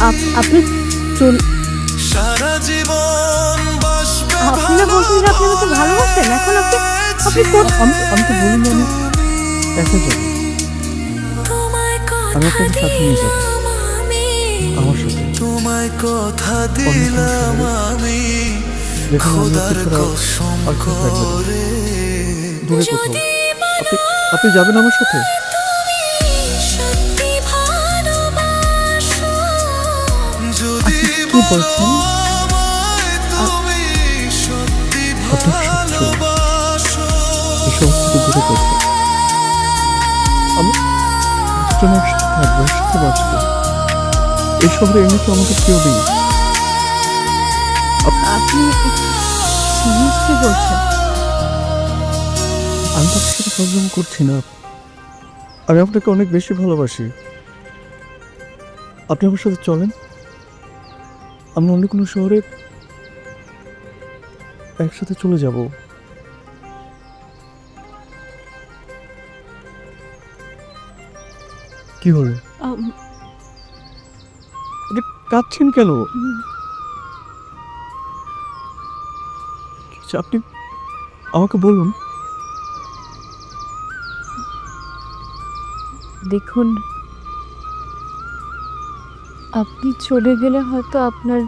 আপনি চল। সারা জীবন বসবে আপনি না বলছেন যে আপনি আমাকে ভালোবাসেন, এখন আপনি আপনি আমি তো বলিনি আমি একা যাবো, আমি আপনাকে সাথে নিয়ে যাবো আমার সাথে তোমায় কথা অন্য কোনো দিলাম শহরে, আমি যেখানে আমি খোদার আপনাকে ছাড়া কসম আর কেউ থাকবে না। করে দূরে কোথাও। আপনি আপনি যাবেন আমার সাথে? যদি কি বলছেন? তুমি সত্যি আপনার সহ্য ভালোবাসো এই সমস্ত দূরে কোথাও। আমি তোমার সাথে থাকবো, এর সাথে বাঁচবো। এই শহরে এমনিতে আমাকে কেউ নেই। আপনি সিরিয়াসলি বলছেন? আমি তো আপনার সাথে প্রবলেম করছি না, আমি আপনাকে অনেক বেশি ভালোবাসি। আপনি আমার সাথে চলেন, আমরা অন্য কোনো শহরে একসাথে চলে যাব। কি হলো? আপনি কাঁদছেন কেন? কি হচ্ছে? আপনি আমাকে বলুন। দেখুন, আপনি চলে গেলে হয়তো আপনার